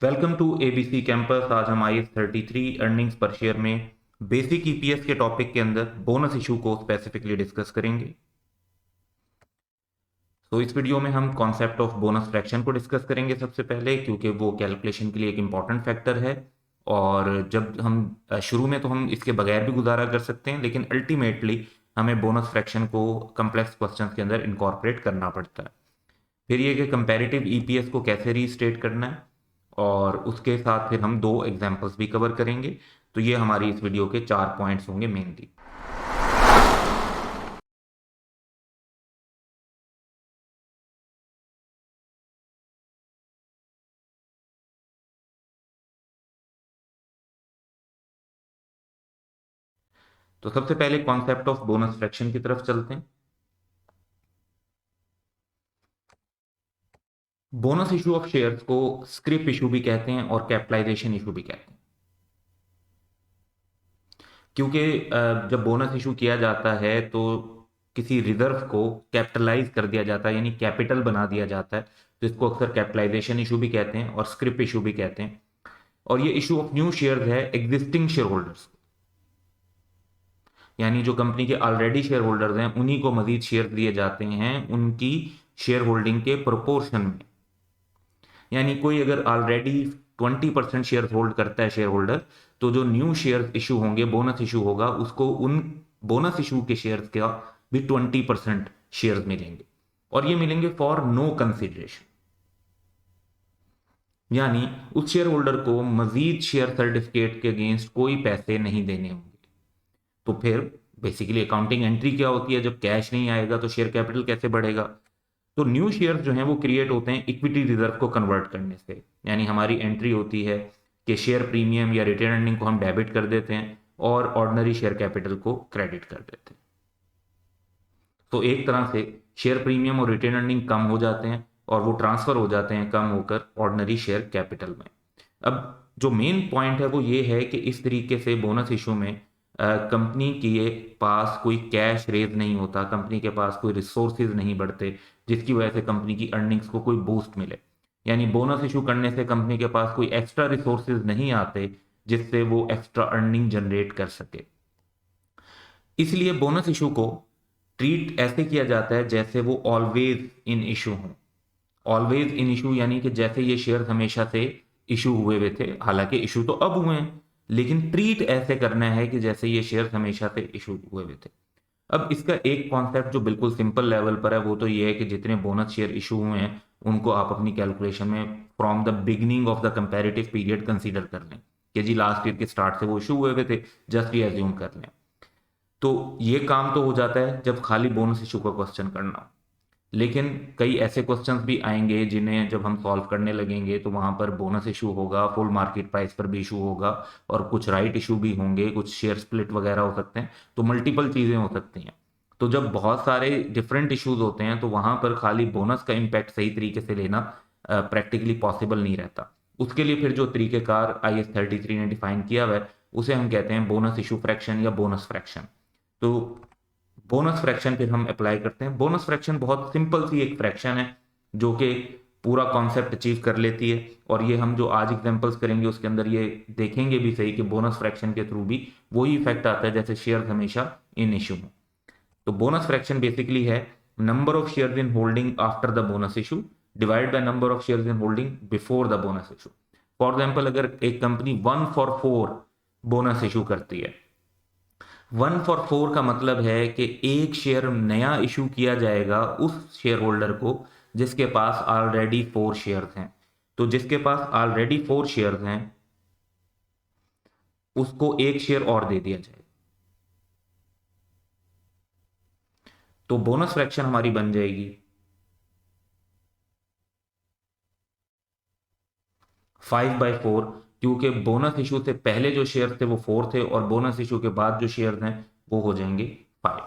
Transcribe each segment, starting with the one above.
Welcome to ABC campus. आज हम आई 33 earnings per share में बेसिक ईपीएस के टॉपिक के अंदर बोनस इशू को स्पेसिफिकली डिस्कस करेंगे। तो इस वीडियो में हम कॉन्सेप्ट ऑफ बोनस फ्रैक्शन को डिस्कस करेंगे सबसे पहले, क्योंकि वो कैलकुलेशन के लिए एक इंपॉर्टेंट फैक्टर है। और जब हम शुरू में तो हम इसके बगैर भी गुजारा कर सकते हैं, लेकिन अल्टीमेटली हमें बोनस फ्रैक्शन को कम्प्लेक्स क्वेश्चंस के अंदर इनकॉर्पोरेट करना पड़ता है। फिर ये कि कंपैरेटिव ईपीएस को कैसे रीस्टेट करना है, और उसके साथ फिर हम दो एग्जांपल्स भी कवर करेंगे। तो ये हमारी इस वीडियो के 4 पॉइंट्स होंगे मेनली। तो सबसे पहले कॉन्सेप्ट ऑफ बोनस फ्रैक्शन की तरफ चलते हैं। बोनस इशू ऑफ शेयर्स को स्क्रिप इशू भी कहते हैं और कैपिटलाइजेशन इशू भी कहते हैं, क्योंकि जब बोनस इशू किया जाता है तो किसी रिजर्व को कैपिटलाइज कर दिया जाता है, यानी कैपिटल बना दिया जाता है। तो इसको अक्सर कैपिटलाइजेशन इशू भी कहते हैं और स्क्रिप इशू भी कहते हैं। और ये इशू ऑफ न्यू शेयर्स है एग्जिस्टिंग शेयर होल्डर्स, यानी जो कंपनी के ऑलरेडी शेयर होल्डर्स हैं उन्हीं को मजीद शेयर दिए जाते हैं उनकी शेयर होल्डिंग के प्रोपोर्शन में। यानी कोई अगर ऑलरेडी 20% शेयर होल्ड करता है शेयर होल्डर, तो जो न्यू शेयर इशू होंगे, बोनस इशू होगा, उसको उन बोनस इशू के शेयर्स का भी 20% शेयर्स मिलेंगे, और ये मिलेंगे फॉर नो कंसिडरेशन। यानी उस शेयर होल्डर को मजीद शेयर सर्टिफिकेट के अगेंस्ट कोई पैसे नहीं देने होंगे। तो फिर बेसिकली अकाउंटिंग एंट्री क्या होती है? जब कैश नहीं आएगा तो शेयर कैपिटल कैसे बढ़ेगा? तो न्यू शेयर्स जो हैं वो क्रिएट होते हैं इक्विटी रिजर्व को कन्वर्ट करने से। यानी हमारी एंट्री होती है कि शेयर प्रीमियम या रिटेन अर्निंग को हम डेबिट कर देते हैं और ऑर्डिनरी शेयर कैपिटल को क्रेडिट कर देते हैं। तो एक तरह से शेयर प्रीमियम और रिटेन अर्निंग कम हो जाते हैं और वो ट्रांसफर हो जाते हैं कम होकर ऑर्डिनरी शेयर कैपिटल में। अब जो मेन पॉइंट है वो ये है कि इस तरीके से बोनस इशू में कंपनी के पास कोई कैश रेज नहीं होता, कंपनी के पास कोई रिसोर्सेज नहीं बढ़ते जिसकी वजह से कंपनी की अर्निंग्स को कोई बूस्ट मिले। यानी बोनस इशू करने से कंपनी के पास कोई एक्स्ट्रा रिसोर्सेज नहीं आते जिससे वो एक्स्ट्रा अर्निंग जनरेट कर सके। इसलिए बोनस इशू को ट्रीट ऐसे किया जाता है जैसे वो ऑलवेज इन इशू हो। ऑलवेज इन इशू यानी कि जैसे ये शेयर हमेशा से इशू हुए हुए थे, हालांकि इशू तो अब हुए हैं, लेकिन ट्रीट ऐसे करना है कि जैसे ये शेयर हमेशा से इशू हुए हुए थे। अब इसका एक कॉन्सेप्ट जो बिल्कुल सिंपल लेवल पर है वो तो ये है कि जितने बोनस शेयर इशू हुए हैं उनको आप अपनी कैलकुलेशन में from the beginning of the comparative period consider कर लें कि जी लास्ट ईयर के स्टार्ट से वो इशू हुए हुए थे, जस्ट ये एज्यूम कर लें। तो ये काम तो हो जाता है जब खाली बोनस इशू का क्वेश्चन करना हो। लेकिन कई ऐसे क्वेश्चंस भी आएंगे जिन्हें जब हम सॉल्व करने लगेंगे तो वहां पर बोनस इशू होगा, फुल मार्केट प्राइस पर भी इशू होगा, और कुछ राइट इशू भी होंगे, कुछ शेयर स्प्लिट वगैरह हो सकते हैं। तो मल्टीपल चीजें हो सकती हैं। तो जब बहुत सारे डिफरेंट इश्यूज होते हैं तो वहां पर खाली बोनस का इम्पैक्ट सही तरीके से लेना प्रैक्टिकली पॉसिबल नहीं रहता। उसके लिए फिर जो तरीकेकार IS 33 ने डिफाइन किया हुआ है उसे हम कहते हैं बोनस इशू फ्रैक्शन या बोनस फ्रैक्शन। तो बोनस फ्रैक्शन फिर हम अप्लाई करते हैं। बोनस फ्रैक्शन बहुत सिंपल सी एक फ्रैक्शन है जो कि पूरा कॉन्सेप्ट अचीव कर लेती है, और ये हम जो आज एग्जांपल्स करेंगे उसके अंदर ये देखेंगे भी सही कि बोनस फ्रैक्शन के थ्रू भी वही इफेक्ट आता है जैसे शेयर हमेशा इन इशू हो। तो बोनस फ्रैक्शन बेसिकली है number of shares in holding after the bonus issue divide by number of shares in holding before the bonus issue. For example, अगर एक कंपनी 1 for 4 बोनस इशू करती है, 1 for 4 का मतलब है कि एक शेयर नया इशू किया जाएगा उस शेयर होल्डर को जिसके पास ऑलरेडी 4 शेयर्स हैं। तो जिसके पास ऑलरेडी 4 शेयर्स हैं उसको एक शेयर और दे दिया जाएगा। तो बोनस फ्रैक्शन हमारी बन जाएगी 5/4, क्योंकि बोनस इशू से पहले जो शेयर थे वो 4 थे और बोनस इशू के बाद जो शेयर हैं वो हो जाएंगे 5।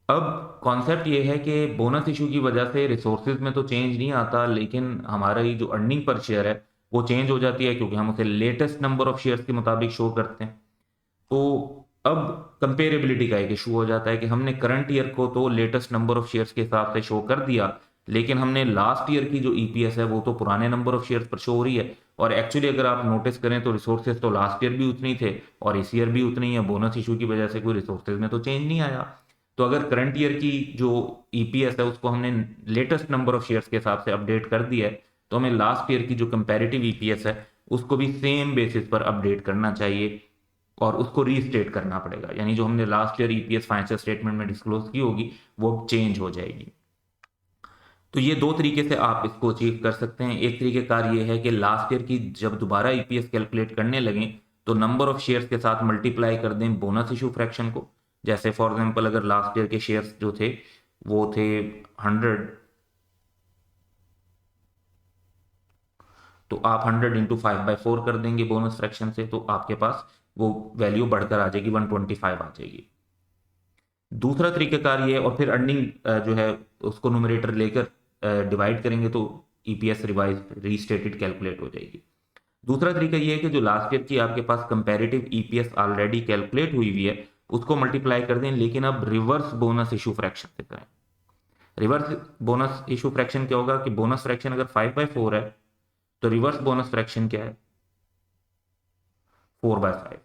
अब कॉन्सेप्ट ये है कि बोनस इशू की वजह से रिसोर्सेज में तो चेंज नहीं आता, लेकिन हमारा ये जो अर्निंग पर शेयर है वो चेंज हो जाती है, क्योंकि हम उसे लेटेस्ट नंबर ऑफ शेयर्स के मुताबिक शो करते हैं। तो अब कंपेरेबिलिटी का एक इशू हो जाता है कि हमने करंट ईयर को तो लेटेस्ट नंबर ऑफ शेयर्स के हिसाब से शो कर दिया, लेकिन हमने लास्ट ईयर की जो ईपीएस है वो तो पुराने नंबर ऑफ शेयर्स पर शो हो रही है। और एक्चुअली अगर आप नोटिस करें तो रिसोर्सेज तो लास्ट ईयर भी उतने ही थे और इस ईयर भी उतने ही है, बोनस इशू की वजह से कोई रिसोर्सेज में तो चेंज नहीं आया। तो अगर करंट ईयर की जो ईपीएस है उसको हमने लेटेस्ट नंबर ऑफ शेयर्स के हिसाब से अपडेट कर दिया है, तो हमें लास्ट ईयर की जो कंपेरेटिव ईपीएस है उसको भी सेम बेसिस पर अपडेट करना चाहिए और उसको रीस्टेट करना पड़ेगा, यानी जो हमने last year EPS financial statement में डिस्क्लोज की होगी वो चेंज हो जाएगी। तो ये दो तरीके से आप इसको अचीव कर सकते हैं। एक तरीकेकार ये है कि लास्ट ईयर की जब दोबारा ईपीएस कैलकुलेट करने लगें तो नंबर ऑफ शेयर्स के साथ मल्टीप्लाई कर दें बोनस इशू फ्रैक्शन को। जैसे फॉर एग्जांपल अगर लास्ट ईयर के शेयर्स जो थे वो थे 100, तो आप 100 इंटू 5/4 कर देंगे बोनस फ्रैक्शन से, तो आपके पास वो वैल्यू बढ़कर आ जाएगी 125 आ जाएगी। दूसरा तरीकाकार ये है, और फिर अर्निंग जो है उसको न्यूमरेटर लेकर डिवाइड करेंगे तो ईपीएस रिवाइज रीस्टेटेड कैलकुलेट हो जाएगी। दूसरा तरीका ये है कि जो लास्ट ईयर की आपके पास कंपैरेटिव ईपीएस ऑलरेडी कैलकुलेट हुई है उसको मल्टीप्लाई कर दें, लेकिन अब रिवर्स बोनस इशू फ्रैक्शन से करें। रिवर्स बोनस इशू फ्रैक्शन क्या होगा कि बोनस फ्रैक्शन अगर 5/4 है तो रिवर्स बोनस फ्रैक्शन क्या है 4/5।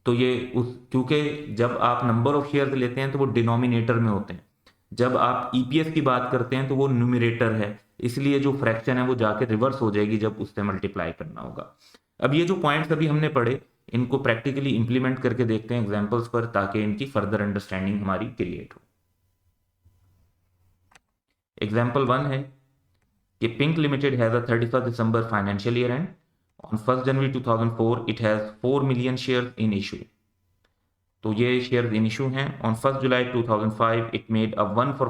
तो ये उस क्योंकि जब आप नंबर ऑफ शेयर्स लेते हैं तो वो डिनोमिनेटर में होते हैं, जब आप ईपीएस की बात करते हैं तो वो न्यूमरेटर है, इसलिए जो फ्रैक्शन है वो जाके रिवर्स हो जाएगी जब उससे मल्टीप्लाई करना होगा। अब ये जो पॉइंट्स अभी हमने पढ़े इनको प्रैक्टिकली इंप्लीमेंट करके देखते हैं एग्जांपल्स पर, ताकि इनकी फर्दर अंडरस्टैंडिंग हमारी क्रिएट हो। एग्जाम्पल 1 है कि pink limited has a 31 December financial year end on 1 January 2004 it has 4 million share in issue. तो ये शेयर इन इशू हैं। On 1 July 2005 it made a 1 for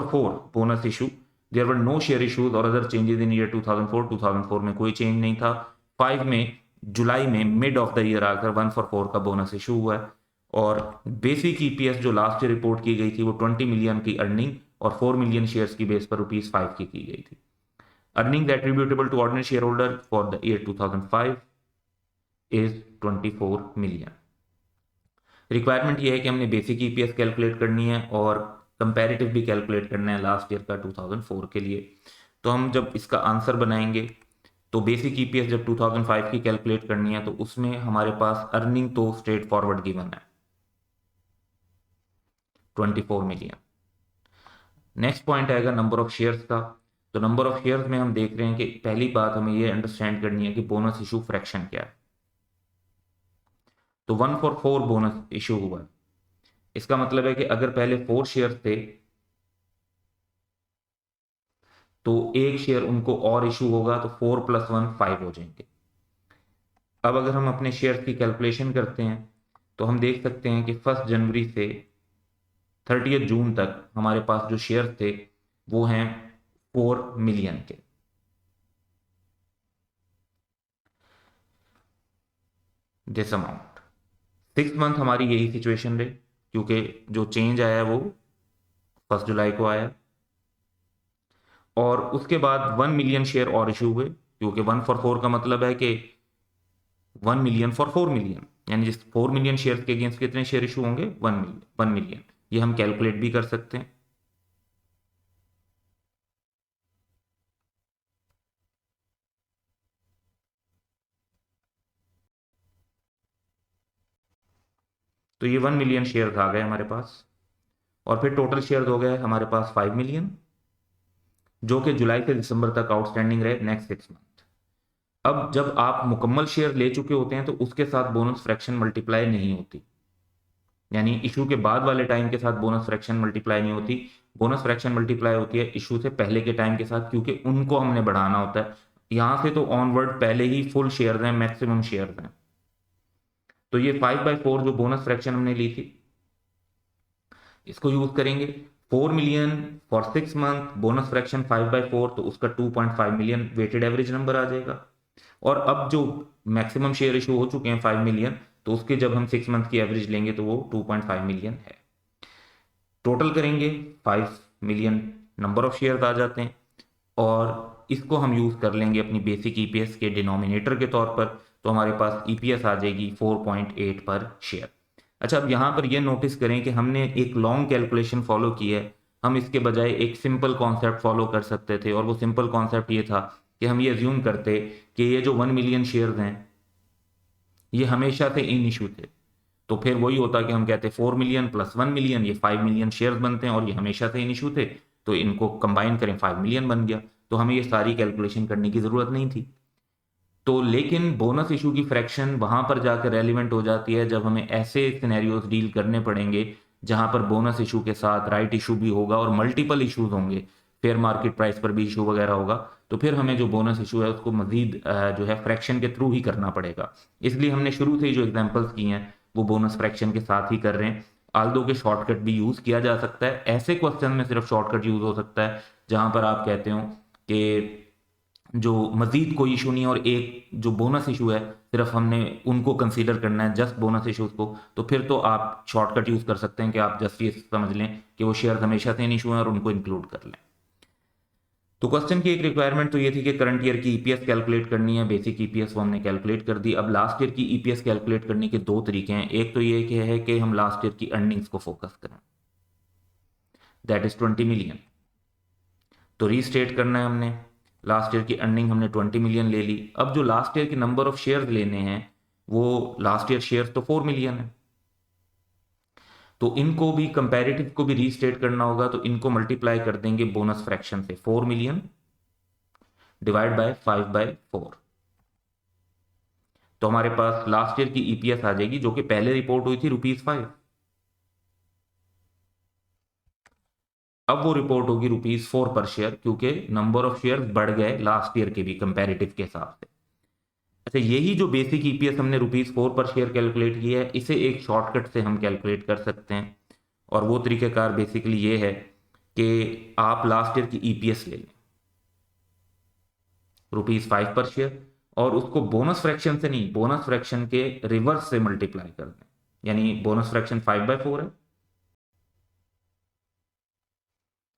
4 bonus issue. There were no share issues और other changes in year 2004 में कोई change नहीं था। 5 में जुलाई में मिड ऑफ द ईयर आकर 1 for 4 का बोनस इशू हुआ है। और बेसिक ईपीएस जो लास्ट ईयर रिपोर्ट की गई थी वो 20 मिलियन की अर्निंग और 4 मिलियन शेयर्स की बेस पर ₹5 की गई थी। Earning attributable to ordinary share holder for the year 2005 is 24 million. Requirement ये है कि हमने बेसिक ईपीएस कैलकुलेट करनी है और कंपैरेटिव भी कैलकुलेट करना है लास्ट ईयर का 2004 के लिए। तो हम जब इसका आंसर बनाएंगे तो बेसिक ईपीएस जब 2005 की कैलकुलेट करनी है तो उसमें हमारे पास अर्निंग तो स्ट्रेट फॉरवर्ड गिवन है 24 मिलियन। नेक्स्ट पॉइंट आएगा नंबर ऑफ शेयर्स का। तो नंबर ऑफ शेयर्स में हम देख रहे हैं कि पहली बात हमें ये अंडरस्टैंड करनी है कि बोनस इशू फ्रैक्शन क्या है। तो 1 for 4 बोनस इशू हुआ है, इसका मतलब है कि अगर पहले 4 शेयर थे तो एक शेयर उनको और इशू होगा, तो 4 + 1 5 हो जाएंगे। अब अगर हम अपने शेयर की कैलकुलेशन करते हैं तो हम देख सकते हैं कि 1 जनवरी से 30 जून तक हमारे पास जो शेयर थे वो हैं 4 मिलियन के। दिस अमाउंट 6 मंथ हमारी यही सिचुएशन रही, क्योंकि जो चेंज आया वो 1 जुलाई को आया। और उसके बाद 1 मिलियन शेयर और इशू हुए, क्योंकि 1 for 4 का मतलब है कि 1 मिलियन फॉर 4 मिलियन, यानी जिस 4 मिलियन शेयर के अगेंस्ट कितने शेयर इशू होंगे 1 मिलियन। ये हम कैलकुलेट भी कर सकते हैं। तो ये 1 मिलियन शेयर आ गए हमारे पास, और फिर टोटल शेयर हो गए हमारे पास 5 मिलियन, जो कि जुलाई से दिसंबर तक आउटस्टैंडिंग रहे नेक्स्ट 6 मंथ। अब जब आप मुकम्मल शेयर ले चुके होते हैं तो उसके साथ बोनस फ्रैक्शन मल्टीप्लाई नहीं होती, यानी इशू के बाद वाले टाइम के साथ बोनस फ्रैक्शन मल्टीप्लाई नहीं होती। बोनस फ्रैक्शन मल्टीप्लाई होती है इशू से पहले के टाइम के साथ, क्योंकि उनको हमने बढ़ाना होता है। यहां से तो ऑनवर्ड पहले ही फुल शेयर हैं, मैक्सिमम शेयर हैं। तो ये 5/4 जो बोनस फ्रैक्शन हमने ली थी इसको यूज करेंगे। 4 million for 6 month, bonus fraction 5/4, तो उसका 2.5 मिलियन वेटेड एवरेज नंबर आ जाएगा। और अब जो मैक्सिमम शेयर इशू हो चुके हैं 5 मिलियन, तो उसके जब हम 6 मंथ की एवरेज लेंगे तो वो 2.5 मिलियन है। टोटल करेंगे 5 मिलियन नंबर ऑफ शेयर आ जाते हैं, और इसको हम यूज कर लेंगे अपनी बेसिक ईपीएस के डिनोमिनेटर के तौर पर, तो हमारे पास ईपीएस आ जाएगी 4.8 पर शेयर। अच्छा, अब यहाँ पर यह नोटिस करें कि हमने एक लॉन्ग कैलकुलेशन फॉलो की है। हम इसके बजाय एक सिंपल कॉन्सेप्ट फॉलो कर सकते थे, और वो सिंपल कॉन्सेप्ट ये था कि हम ये अज्यूम करते कि ये जो 1 मिलियन शेयर्स हैं ये हमेशा से इन इशू थे। तो फिर वही होता कि हम कहते 4 मिलियन प्लस 1 मिलियन, ये 5 मिलियन शेयर्स बनते हैं, और ये हमेशा से इन इशू थे, तो इनको कंबाइन करें 5 मिलियन बन गया, तो हमें ये सारी कैलकुलेशन करने की ज़रूरत नहीं थी। तो लेकिन बोनस इशू की फ्रैक्शन वहां पर जाकर रेलिवेंट हो जाती है जब हमें ऐसे सिनेरियोज डील करने पड़ेंगे जहां पर बोनस इशू के साथ राइट इशू भी होगा और मल्टीपल इश्यूज होंगे, फेयर मार्केट प्राइस पर भी इशू वगैरह होगा। तो फिर हमें जो बोनस इशू है उसको मजीद जो है फ्रैक्शन के थ्रू ही करना पड़ेगा। इसलिए हमने शुरू से ही जो एग्जाम्पल्स की हैं वो बोनस फ्रैक्शन के साथ ही कर रहे हैं। आल्दो के शॉर्टकट भी यूज किया जा सकता है, ऐसे क्वेश्चन में सिर्फ शॉर्टकट यूज हो सकता है जहां पर आप कहते हो कि जो मजीद कोई इशू नहीं है और एक जो बोनस इशू है सिर्फ हमने उनको कंसीडर करना है, जस्ट बोनस इशूज को, तो फिर तो आप शॉर्टकट यूज कर सकते हैं कि आप जस्ट ये समझ लें कि वो शेयर हमेशा से इन इशू हैं और उनको इंक्लूड कर लें। तो क्वेश्चन की एक रिक्वायरमेंट तो ये थी कि करंट ईयर की ईपीएस कैलकुलेट करनी है। बेसिक ईपीएस वो हमने कैलकुलेट कर दी। अब लास्ट ईयर की ईपीएस कैलकुलेट करने के दो तरीके हैं। एक तो ये है कि हम लास्ट ईयर की अर्निंग्स को फोकस करें, दैट इज 20 मिलियन। तो रीस्टेट करना है हमने, लास्ट ईयर की अर्निंग हमने 20 मिलियन ले ली। अब जो लास्ट ईयर की नंबर ऑफ शेयर्स लेने हैं वो लास्ट ईयर शेयर्स तो 4 मिलियन है, तो इनको भी कंपैरेटिव को भी रीस्टेट करना होगा, तो इनको मल्टीप्लाई कर देंगे बोनस फ्रैक्शन से। 4 मिलियन डिवाइड बाय 5/4, तो हमारे पास लास्ट ईयर की ईपीएस आ जाएगी जो कि पहले रिपोर्ट हुई थी ₹5। अब वो रिपोर्ट होगी ₹4 पर शेयर, क्योंकि नंबर ऑफ शेयर बढ़ गए लास्ट ईयर के भी कंपैरेटिव के हिसाब से। अच्छा, यही जो बेसिक ईपीएस हमने ₹4 पर शेयर कैलकुलेट किया है, इसे एक शॉर्टकट से हम कैलकुलेट कर सकते हैं, और वो तरीकेकार बेसिकली ये है कि आप लास्ट ईयर की ईपीएस ले लें ₹5 पर शेयर, और उसको बोनस फ्रैक्शन से नहीं, बोनस फ्रैक्शन के रिवर्स से मल्टीप्लाई कर दें। यानी बोनस फ्रैक्शन 5/4 है,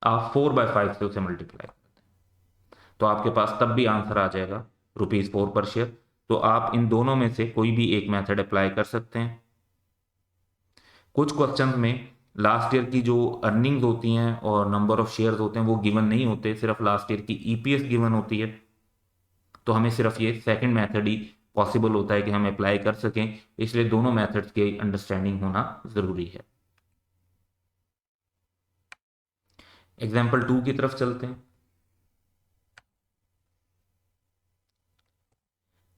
आप 4/5 से उसे मल्टीप्लाई कर दें, तो आपके पास तब भी आंसर आ जाएगा ₹4 पर शेयर। तो आप इन दोनों में से कोई भी एक मेथड अप्लाई कर सकते हैं। कुछ क्वेश्चंस में लास्ट ईयर की जो अर्निंग्स होती हैं और नंबर ऑफ शेयर्स होते हैं वो गिवन नहीं होते, सिर्फ लास्ट ईयर की ईपीएस गिवन होती है, तो हमें सिर्फ ये सेकंड मेथड ही पॉसिबल होता है कि हम अप्लाई कर सकें। इसलिए दोनों मेथड्स के अंडरस्टैंडिंग होना ज़रूरी है। एग्जाम्पल 2 की तरफ चलते हैं।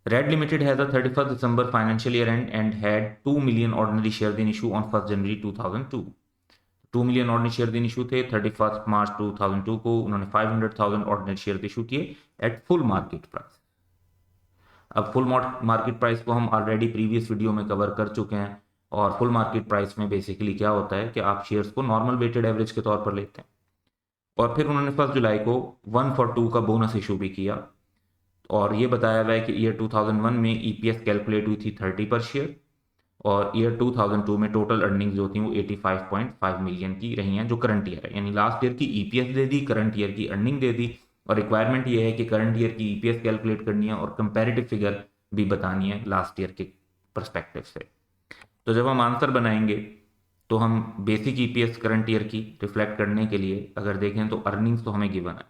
Red Limited has a 31st December financial year end and had 2 million ordinary shares in issue on 1st January 2002। 2 million ordinary share in issue थे। 31 मार्च 2002 को उन्होंने 500,000 ऑर्डिनरी शेयर इशू किए एट फुल मार्केट प्राइस। अब full market price को हम already previous video में cover कर चुके हैं, और फुल मार्केट प्राइस में बेसिकली क्या होता है कि आप शेयर्स को नॉर्मल वेटेड एवरेज के तौर पर लेते हैं। और फिर उन्होंने 1 जुलाई को 1/2 का बोनस इशू भी किया, और ये बताया हुआ है कि ईयर 2001 में ईपीएस कैलकुलेट हुई थी 30 पर शेयर, और ईयर 2002 में टोटल अर्निंग्स जो थी वो 85.5 मिलियन की रही हैं, जो करंट ईयर है। यानी लास्ट ईयर की ईपीएस दे दी, करंट ईयर की अर्निंग दे दी, और रिक्वायरमेंट ये है कि करंट ईयर की ईपीएस कैलकुलेट करनी है और कंपैरेटिव फिगर भी बतानी है लास्ट ईयर के परस्पेक्टिव से। तो जब हम आंसर बनाएंगे तो हम बेसिक ईपीएस करंट ईयर की रिफ्लेक्ट करने के लिए अगर देखें तो अर्निंग्स तो हमें गिवन है।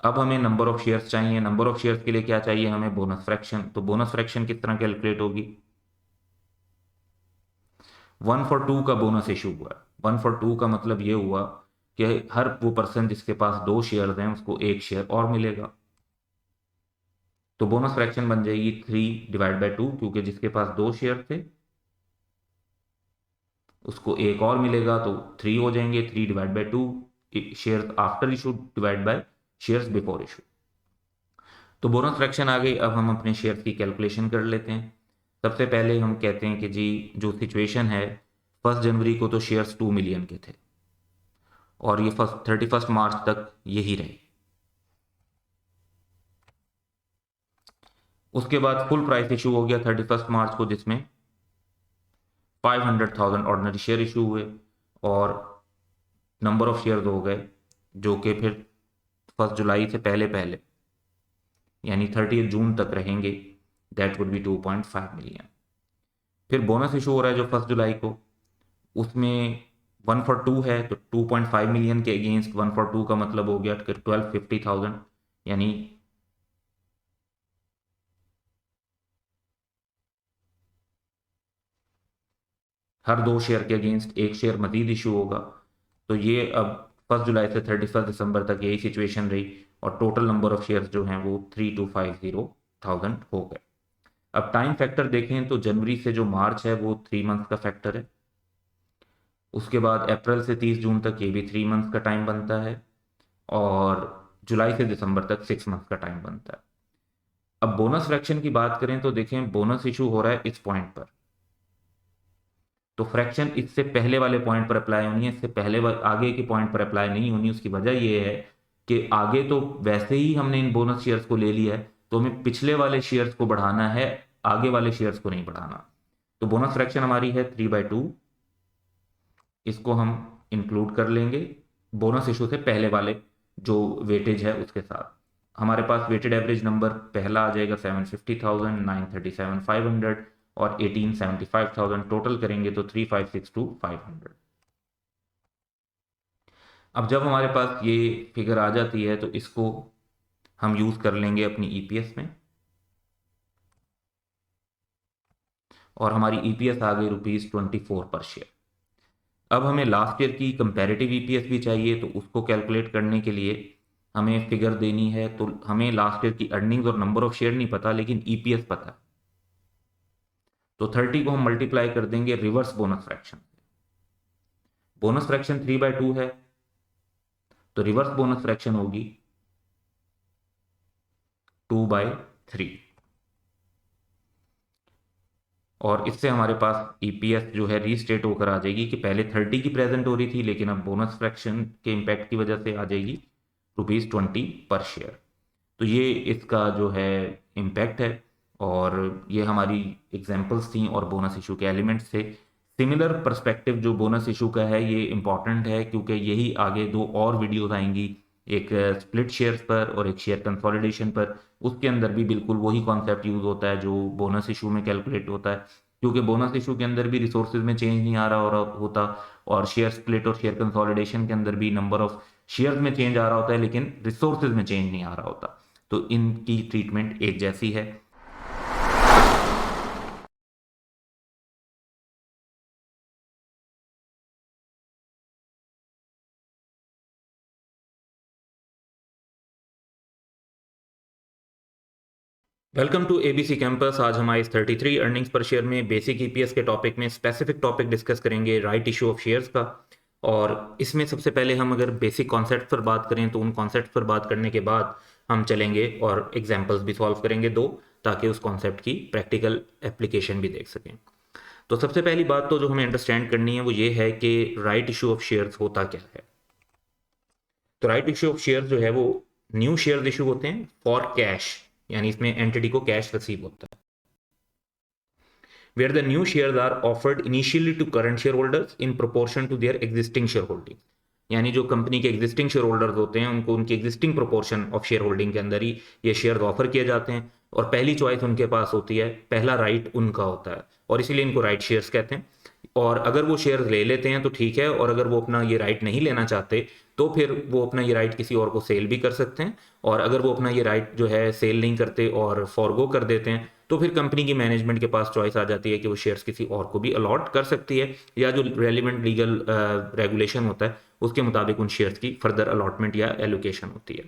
अब हमें नंबर ऑफ शेयर्स चाहिए। नंबर ऑफ शेयर्स के लिए क्या चाहिए हमें? Bonus fraction. तो बोनस फ्रैक्शन किस तरह कैलकुलेट होगी? 1/2 का बोनस इशू हुआ है। 1/2 का मतलब ये हुआ कि हर वो पर्सन जिसके पास 2 शेयर हैं उसको 1 शेयर और मिलेगा। तो बोनस फ्रैक्शन बन जाएगी 3/2, क्योंकि जिसके पास 2 शेयर थे उसको 1 और मिलेगा, तो 3 हो जाएंगे। 3/2 share after issue divide by shares before issue. तो बोनस फ्रैक्शन आ गई। अब हम अपने शेयर्स की कैलकुलेशन कर लेते हैं। सबसे पहले हम कहते हैं कि जी जो सिचुएशन है, 1 जनवरी को तो शेयर्स 2 मिलियन के थे और ये 31 मार्च तक यही रहे। उसके बाद फुल प्राइस इशू हो गया 31 मार्च को, जिसमें 500,000 ऑर्डिनरी शेयर इशू हुए, और नंबर ऑफ शेयर हो गए जो कि फिर 1 जुलाई से पहले पहले यानी 30 जून तक रहेंगे, दैट वुड बी 2.5 मिलियन। फिर बोनस इशू हो रहा है जो 1 जुलाई को, उसमें 1 for 2 है तो 2.5 मिलियन के अगेंस्ट 1 for 2 का मतलब हो गया कि 1250,000, यानी हर 2 शेयर के अगेंस्ट एक शेयर मजीद इशू होगा। तो ये अब 1 जुलाई से 31 दिसंबर तक यही सिचुएशन रही और टोटल नंबर ऑफ शेयर्स जो हैं वो 3250,000 हो गए। अब टाइम फैक्टर देखें तो जनवरी से जो मार्च है वो 3 मंथ का फैक्टर है। उसके बाद अप्रैल से 30 जून तक ये भी 3 मंथ का टाइम बनता है और जुलाई से दिसंबर तक 6 मंथ का टाइम बनता है। अब बोनस फ्रैक्शन की बात करें तो देखें बोनस इशू हो रहा है इस पॉइंट पर, तो फ्रैक्शन इससे पहले वाले पॉइंट पर अप्लाई होनी है, इससे पहले आगे के पॉइंट पर अप्लाई नहीं होनी। उसकी वजह यह है कि आगे तो वैसे ही हमने इन बोनस शेयर्स को ले लिया है, तो हमें पिछले वाले शेयर्स को बढ़ाना है, आगे वाले शेयर्स को नहीं बढ़ाना। तो बोनस फ्रैक्शन हमारी है 3/2, इसको हम इंक्लूड कर लेंगे बोनस इशू से पहले वाले जो वेटेज है उसके साथ। हमारे पास वेटेड एवरेज नंबर पहला आ जाएगा 750,000, 937,500 और 1875,000, टोटल करेंगे तो 3562,500। अब जब हमारे पास ये फिगर आ जाती है तो इसको हम यूज कर लेंगे अपनी ईपीएस में, और हमारी ईपीएस आ गई ₹24 पर शेयर। अब हमें लास्ट ईयर की कंपैरेटिव ईपीएस भी चाहिए, तो उसको कैलकुलेट करने के लिए हमें फिगर देनी है। तो हमें लास्ट ईयर की अर्निंग्स और नंबर ऑफ शेयर नहीं पता, लेकिन ईपीएस पता है। तो 30 को हम मल्टीप्लाई कर देंगे reverse bonus fraction. Bonus fraction 3/2 है तो रिवर्स बोनस फ्रैक्शन होगी 2/3, और इससे हमारे पास ईपीएस जो है रीस्टेट होकर आ जाएगी कि पहले 30 की प्रेजेंट हो रही थी, लेकिन अब बोनस फ्रैक्शन के इम्पैक्ट की वजह से आ जाएगी ₹20 पर शेयर। तो ये इसका जो है इम्पैक्ट है, और ये हमारी एग्जांपल्स थी और बोनस इशू के एलिमेंट्स थे। सिमिलर पर्सपेक्टिव जो बोनस इशू का है ये इम्पॉर्टेंट है, क्योंकि यही आगे 2 और वीडियोस आएंगी, एक स्प्लिट शेयर्स पर और एक शेयर कंसोलिडेशन पर। उसके अंदर भी बिल्कुल वही कॉन्सेप्ट यूज होता है जो बोनस इशू में कैलकुलेट होता है, क्योंकि बोनस इशू के अंदर भी रिसोर्सेज में चेंज नहीं आ रहा होता, और शेयर स्प्लिट और शेयर कंसोलिडेशन के अंदर भी नंबर ऑफ शेयर्स में चेंज आ रहा होता है, लेकिन रिसोर्सेज में चेंज नहीं आ रहा होता। तो इनकी ट्रीटमेंट एक जैसी है। Welcome to ABC campus. आज हम आइस 33 अर्निंग्स पर शेयर में बेसिक ईपीएस के टॉपिक में स्पेसिफिक टॉपिक डिस्कस करेंगे राइट इशू ऑफ शेयर्स का। और इसमें सबसे पहले हम अगर बेसिक कॉन्सेप्ट पर बात करें तो उन कॉन्सेप्ट पर बात करने के बाद हम चलेंगे और एग्जाम्पल्स भी सॉल्व करेंगे 2, ताकि उस कॉन्सेप्ट की प्रैक्टिकल एप्लीकेशन भी देख सकें। तो सबसे पहली बात तो जो हमें अंडरस्टैंड करनी है वो ये है कि राइट इशू ऑफ शेयर्स होता क्या है। तो राइट इशू ऑफ शेयर्स जो है वो न्यू शेयर्स इशू होते हैं फॉर कैश, यानी इसमें एंटिटी को कैश रिसीव होता है, where the new shares are offered initially to current shareholders in proportion to their existing shareholding। यानी जो कंपनी के एग्जिस्टिंग शेयर होल्डर्स होते हैं उनको उनकी existing proportion of share holding के अंदर ही ये शेयर ऑफर किए जाते हैं, और पहली चॉइस उनके पास होती है, पहला राइट उनका होता है, और इसीलिए इनको राइट शेयर्स कहते हैं। और अगर वो शेयर ले लेते हैं तो ठीक है, और अगर वो अपना ये राइट नहीं लेना चाहते तो फिर वो अपना ये राइट किसी और को सेल भी कर सकते हैं, और अगर वो अपना ये राइट जो है सेल नहीं करते और फॉरगो कर देते हैं तो फिर कंपनी की मैनेजमेंट के पास चॉइस आ जाती है कि वो शेयर्स किसी और को भी अलॉट कर सकती है, या जो रेलिवेंट लीगल रेगुलेशन होता है उसके मुताबिक उन शेयर्स की फर्दर अलॉटमेंट या एलोकेशन होती है।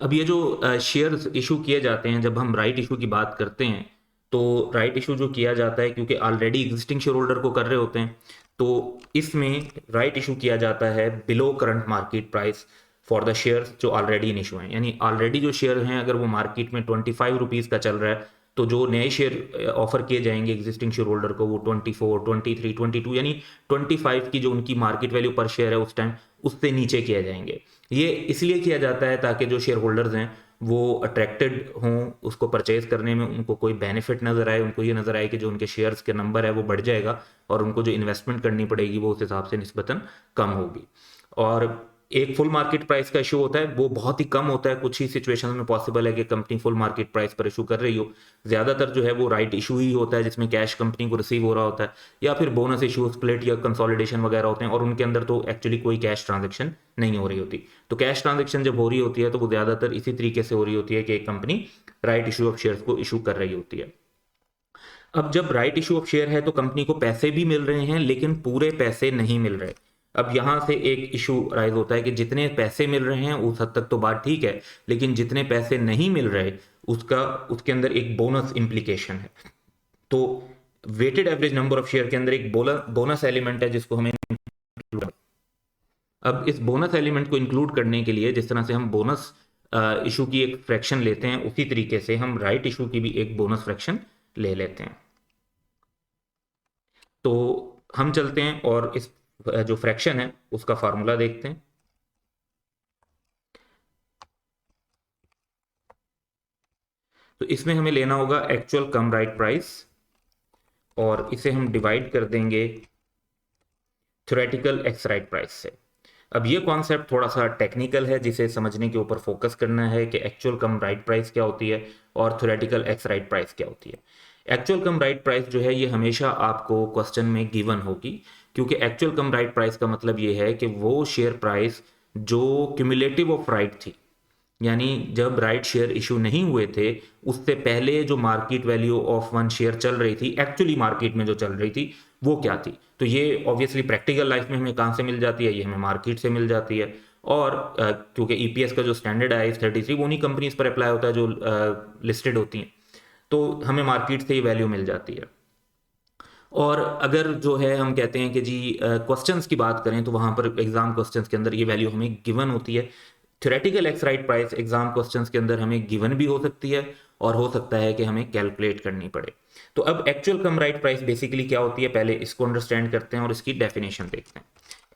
अब ये जो शेयर्स इशू किए जाते हैं, जब हम राइट इशू की बात करते हैं तो राइट इशू जो किया जाता है क्योंकि ऑलरेडी एग्जिस्टिंग शेयर होल्डर को कर रहे होते हैं, तो इसमें राइट इशू किया जाता है below current market price for the shares जो ऑलरेडी इन इशू हैं। यानी ऑलरेडी जो शेयर हैं अगर वो मार्केट में 25 रुपीज़ का चल रहा है, तो जो नए शेयर ऑफर किए जाएंगे एग्जिस्टिंग शेयर होल्डर को वो 24, 23, 22 यानी 25 की जो उनकी मार्केट वैल्यू पर शेयर है उस टाइम, उससे नीचे किए जाएंगे। ये इसलिए किया जाता है ताकि जो शेयर होल्डर्स हैं वो अट्रैक्टेड हों उसको परचेज करने में, उनको कोई बेनिफिट नज़र आए, उनको ये नज़र आए कि जो उनके शेयर्स के नंबर है वो बढ़ जाएगा और उनको जो इन्वेस्टमेंट करनी पड़ेगी वो उस हिसाब से निस्बतन कम होगी। और एक फुल मार्केट प्राइस का इशू होता है, वो बहुत ही कम होता है, कुछ ही सिचुएशन में पॉसिबल है कि कंपनी फुल मार्केट प्राइस पर इशू कर रही हो। ज्यादातर जो है वो राइट इशू ही होता है, जिसमें कैश कंपनी को रिसीव हो रहा होता है, या फिर बोनस इशू, स्प्लिट या कंसोलिडेशन वगैरह होते हैं, और उनके अंदर तो एक्चुअली कोई कैश ट्रांजेक्शन नहीं हो रही होती। तो कैश ट्रांजेक्शन जब हो रही होती है तो वो ज्यादातर इसी तरीके से हो रही होती है कि एक company right issue of share को इशू कर रही होती है। अब जब राइट इशू ऑफ शेयर है तो कंपनी को पैसे भी मिल रहे हैं, लेकिन पूरे पैसे नहीं मिल रहे। अब यहां से एक इशू राइज होता है कि जितने पैसे मिल रहे हैं उस हद तक तो बात ठीक है, लेकिन जितने पैसे नहीं मिल रहे उसका उसके अंदर एक बोनस इंप्लीकेशन है। तो weighted average number of share के अंदर एक बोनस एलिमेंट है जिसको हमें include करना है। अब इस बोनस एलिमेंट को इंक्लूड करने के लिए जिस तरह से हम बोनस इशू की एक फ्रैक्शन लेते हैं, उसी तरीके से हम राइट इशू की भी एक बोनस फ्रैक्शन ले लेते हैं। तो हम चलते हैं और इस जो फ्रैक्शन है उसका फार्मूला देखते हैं। तो इसमें हमें लेना होगा एक्चुअल कम राइट प्राइस, और इसे हम डिवाइड कर देंगे थ्योरेटिकल एक्स राइट प्राइस से। अब ये कॉन्सेप्ट थोड़ा सा टेक्निकल है, जिसे समझने के ऊपर फोकस करना है कि एक्चुअल कम राइट प्राइस क्या होती है और थ्योरेटिकल एक्स राइट प्राइस क्या होती है। एक्चुअल कम राइट प्राइस जो है ये हमेशा आपको क्वेश्चन में गिवन होगी, क्योंकि एक्चुअल कम राइट प्राइस का मतलब ये है कि वो शेयर प्राइस जो क्यूमुलेटिव ऑफ राइट थी, यानी जब राइट शेयर इशू नहीं हुए थे उससे पहले जो market value of one share चल रही थी, एक्चुअली मार्केट में जो चल रही थी वो क्या थी। तो ये ऑब्वियसली प्रैक्टिकल लाइफ में हमें कहाँ से मिल जाती है, ये हमें मार्केट से मिल जाती है। और क्योंकि ईपीएस का जो स्टैंडर्ड है IAS 33 वो उन्हीं कंपनीज पर अप्लाई होता है जो लिस्टेड होती हैं, तो हमें मार्केट से ही वैल्यू मिल जाती है। और अगर जो है हम कहते हैं कि जी क्वेश्चंस की बात करें तो वहां पर एग्जाम क्वेश्चंस के अंदर ये वैल्यू हमें गिवन होती है। Theoretical x right price exam questions के अंदर हमें गिवन भी हो सकती है, और हो सकता है कि हमें कैलकुलेट करनी पड़े। तो अब एक्चुअल कम राइट प्राइस बेसिकली क्या होती है, पहले इसको अंडरस्टैंड करते हैं और इसकी डेफिनेशन देखते हैं।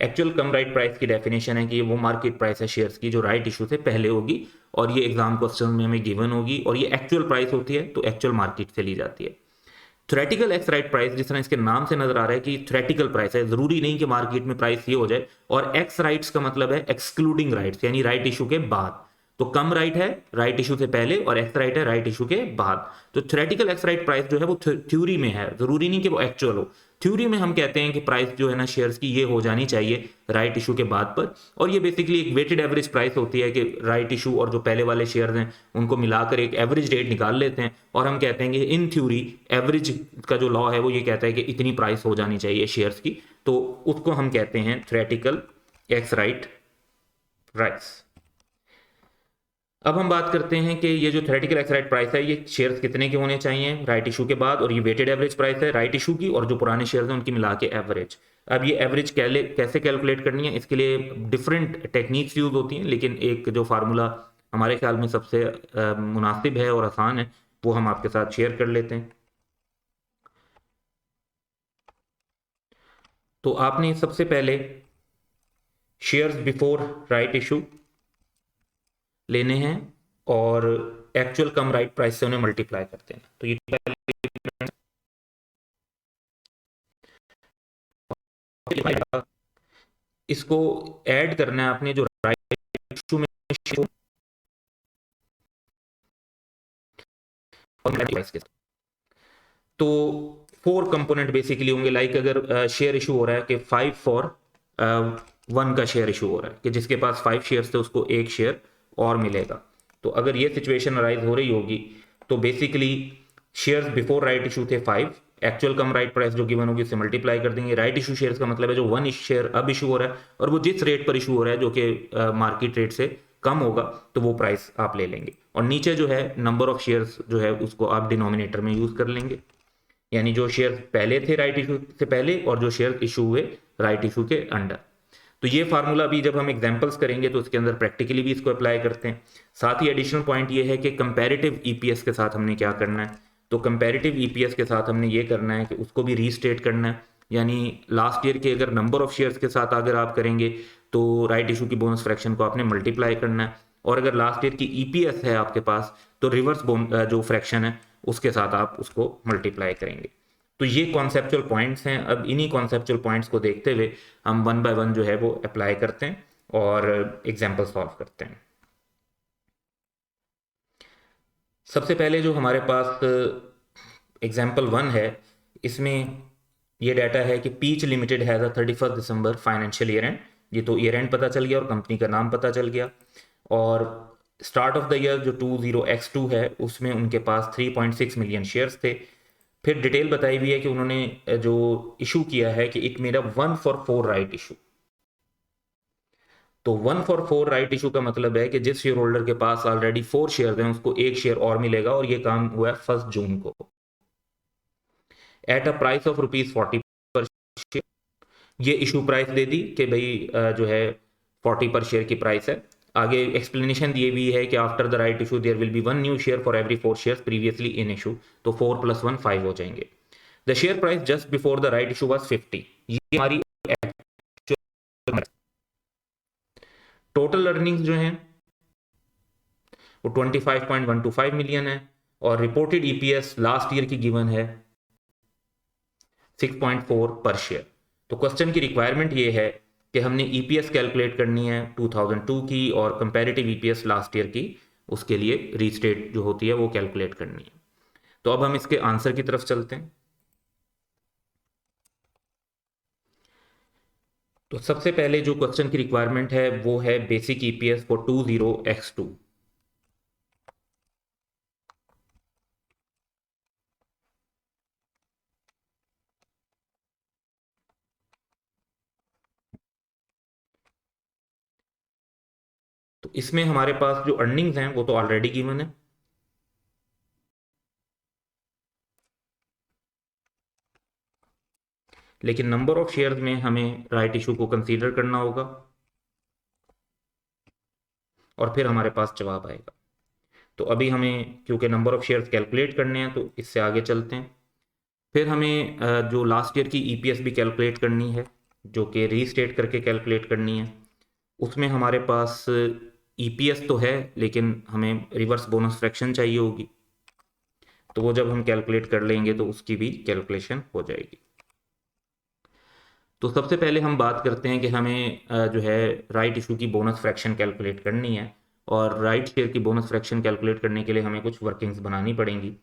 एक्चुअल कम राइट प्राइस की डेफिनेशन है कि ये वो मार्केट प्राइस है शेयर्स की जो राइट इशू से पहले होगी, और ये एग्जाम क्वेश्चन में हमें गिवन होगी, और ये एक्चुअल प्राइस होती है तो एक्चुअल मार्केट से ली जाती है। थ्योरेटिकल एक्स राइट प्राइस, जिस तरह इसके नाम से नजर आ रहा है कि थ्योरेटिकल प्राइस है, जरूरी नहीं कि मार्केट में प्राइस ये हो जाए। और एक्स राइट्स का मतलब है एक्सक्लूडिंग राइट्स, यानी राइट इशू के बाद। तो कम राइट है राइट इशू से पहले और एक्स राइट है राइट इशू के बाद। तो थ्योरेटिकल एक्स राइट प्राइस जो है वो थ्योरी में है, जरूरी नहीं कि वो एक्चुअल हो। थ्योरी में हम कहते हैं कि प्राइस जो है ना शेयर्स की ये हो जानी चाहिए राइट इशू के बाद पर, और ये बेसिकली एक वेटेड एवरेज प्राइस होती है कि राइट इशू और जो पहले वाले शेयर्स हैं उनको मिलाकर एक एवरेज रेट निकाल लेते हैं, और हम कहते हैं कि इन थ्योरी एवरेज का जो लॉ है वो ये कहता है कि इतनी प्राइस हो जानी चाहिए शेयर्स की, तो उसको हम कहते हैं थ्योरेटिकल एक्स राइट प्राइस। अब हम बात करते हैं कि ये जो थ्योरेटिकल एक्स राइट प्राइस है ये शेयर्स कितने के होने चाहिए राइट इशू के बाद, और ये वेटेड एवरेज प्राइस है राइट इशू की और जो पुराने शेयर्स हैं उनकी मिला के एवरेज। अब ये एवरेज कैसे कैलकुलेट करनी है, इसके लिए डिफरेंट टेक्निक्स यूज होती हैं, लेकिन एक जो फार्मूला हमारे ख्याल में सबसे मुनासिब है और आसान है वो हम आपके साथ शेयर कर लेते हैं। तो आपने सबसे पहले शेयर्स बिफोर राइट इशू लेने हैं और एक्चुअल कम राइट प्राइस से उन्हें मल्टीप्लाई करते हैं। तो ये इसको ऐड करना है आपने जो राइट इशू में तो 4 कंपोनेंट बेसिकली होंगे। लाइक अगर शेयर इशू हो रहा है कि 5 फॉर 1 का शेयर इशू हो रहा है कि जिसके पास 5 शेयर्स थे उसको 1 शेयर और मिलेगा। तो अगर ये सिचुएशन अराइज हो रही होगी तो basically shares before right issue थे 5, एक्चुअल कम राइट प्राइस जो गिवन होगी उससे मल्टीप्लाई कर देंगे। राइट इशू शेयर्स का मतलब है जो 1 शेयर अब इशू हो रहा है और वो जिस रेट पर इशू हो रहा है जो कि मार्केट रेट से कम होगा तो वो प्राइस आप ले लेंगे। और नीचे जो है नंबर ऑफ शेयर्स जो है उसको आप डिनोमिनेटर में यूज कर लेंगे, यानी जो शेयर पहले थे राइट इशू से पहले और जो शेयर इशू हुए राइट इशू के अंडर। तो ये फार्मूला अभी जब हम एग्जांपल्स करेंगे तो उसके अंदर प्रैक्टिकली भी इसको अप्लाई करते हैं। साथ ही एडिशनल पॉइंट ये है कि कंपैरेटिव ईपीएस के साथ हमने क्या करना है, तो कंपैरेटिव ईपीएस के साथ हमने ये करना है कि उसको भी रीस्टेट करना है, यानी लास्ट ईयर के अगर नंबर ऑफ शेयर्स के साथ अगर आप करेंगे तो राइट इशू की बोनस फ्रैक्शन को आपने मल्टीप्लाई करना है, और अगर लास्ट ईयर की ईपीएस है आपके पास तो रिवर्स जो फ्रैक्शन है उसके साथ आप उसको मल्टीप्लाई करेंगे। तो ये कॉन्सेप्चुअल पॉइंट्स हैं। अब इन्हीं कॉन्सेप्चुअल पॉइंट्स को देखते हुए हम 1 बाय 1 जो है वो अप्लाई करते हैं और एग्जाम्पल सॉल्व करते हैं। सबसे पहले जो हमारे पास एग्जाम्पल 1 है, इसमें ये डाटा है कि peach limited has a 31 December financial year end. ये तो ईयर एंड पता चल गया और कंपनी का नाम पता चल गया। और स्टार्ट ऑफ द ईयर जो 20x2 है उसमें उनके पास 3.6 मिलियन शेयर्स थे। फिर डिटेल बताई हुई है कि उन्होंने जो इशू किया है कि it made a 1-for-4 right issue. तो 1-for-4 राइट इशू का मतलब है कि जिस शेयर होल्डर के पास ऑलरेडी 4 शेयर हैं उसको एक शेयर और मिलेगा, और ये काम हुआ है 1 जून को एट अ प्राइस ऑफ ₹40 पर शेयर। ये इशू प्राइस दे दी कि भाई जो है 40 पर शेयर की प्राइस है। आगे एक्सप्लेनेशन दी हुई है कि after the right issue there will be 1 new share for every 4 shares previously in issue. तो 4 + 1 5 हो जाएंगे। The share price just before the right issue was 50। ये हमारी टोटल अर्निंग्स जो हैं वो 25.125 मिलियन है, और रिपोर्टेड ईपीएस लास्ट ईयर की गिवन है 6.4 पर शेयर। तो क्वेश्चन की रिक्वायरमेंट ये है कि हमने ईपीएस कैलकुलेट करनी है 2002 की, और कंपैरेटिव ईपीएस लास्ट ईयर की, उसके लिए रीस्टेट जो होती है वो कैलकुलेट करनी है। तो अब हम इसके आंसर की तरफ चलते हैं। तो सबसे पहले जो क्वेश्चन की रिक्वायरमेंट है वो है बेसिक ईपीएस फॉर 20x2। तो इसमें हमारे पास जो अर्निंग्स हैं वो तो ऑलरेडी गिवन है, लेकिन नंबर ऑफ शेयर्स में हमें राइट इशू को कंसीडर करना होगा, और फिर हमारे पास जवाब आएगा। तो अभी हमें क्योंकि नंबर ऑफ शेयर्स कैलकुलेट करने हैं तो इससे आगे चलते हैं। फिर हमें जो लास्ट ईयर की ईपीएस भी कैलकुलेट करनी है, जो कि रीस्टेट करके कैलकुलेट करनी है। उसमें हमारे पास ईपीएस तो है, लेकिन हमें रिवर्स बोनस फ्रैक्शन चाहिए होगी, तो वो जब हम कैलकुलेट कर लेंगे तो उसकी भी कैलकुलेशन हो जाएगी। तो सबसे पहले हम बात करते हैं कि हमें जो है राइट इशू की बोनस फ्रैक्शन कैलकुलेट करनी है, और राइट शेयर की बोनस फ्रैक्शन कैलकुलेट करने के लिए हमें कुछ वर्किंग्स बनानी पड़ेंगी।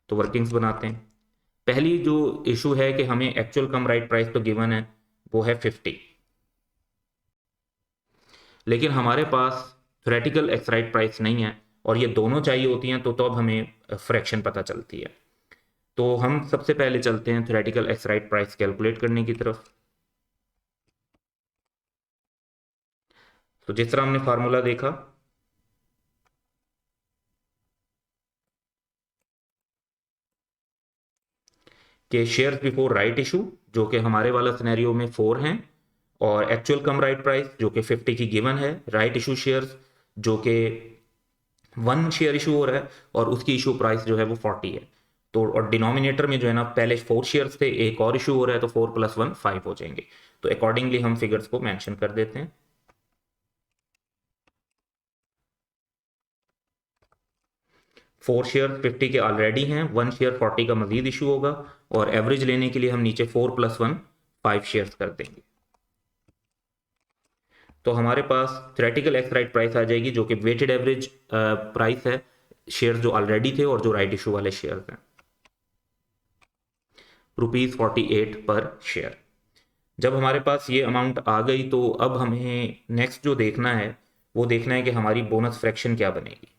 तो वर्किंग्स बनाते हैं। पहली जो इशू है कि हमें एक्चुअल कम राइट प्राइस तो गिवन है, वो है 50, लेकिन हमारे पास थ्योरेटिकल एक्स राइट प्राइस नहीं है, और ये दोनों चाहिए होती हैं, तो अब हमें फ्रैक्शन पता चलती है। तो हम सबसे पहले चलते हैं theoretical x right price calculate करने की तरफ। तो जिस तरह हमने फार्मूला देखा कि शेयर्स बिफोर राइट इशू, जो कि हमारे वाला सिनेरियो में 4 हैं, और एक्चुअल कम राइट प्राइस जो कि 50 की गिवन है, राइट इशू शेयर्स जो कि 1 शेयर इशू हो रहा है, और उसकी इशू प्राइस जो है वो 40 है। तो और डिनोमिनेटर में जो है ना, पहले 4 शेयर्स थे, एक और इशू हो रहा है, तो 4 + 1 5 हो जाएंगे। तो अकॉर्डिंगली हम फिगर्स को मेंशन कर देते हैं। 4 शेयर 50 के ऑलरेडी हैं, 1 शेयर 40 का मजीद इशू होगा, और एवरेज लेने के लिए हम नीचे 4 + 1 5 शेयर्स कर देंगे। तो हमारे पास थ्योरेटिकल एक्स राइट प्राइस आ जाएगी, जो कि वेटेड एवरेज प्राइस है शेयर जो ऑलरेडी थे और जो राइट इशू वाले शेयर हैं, ₹48 पर शेयर। जब हमारे पास ये अमाउंट आ गई तो अब हमें नेक्स्ट जो देखना है वो देखना है कि हमारी बोनस फ्रैक्शन क्या बनेगी।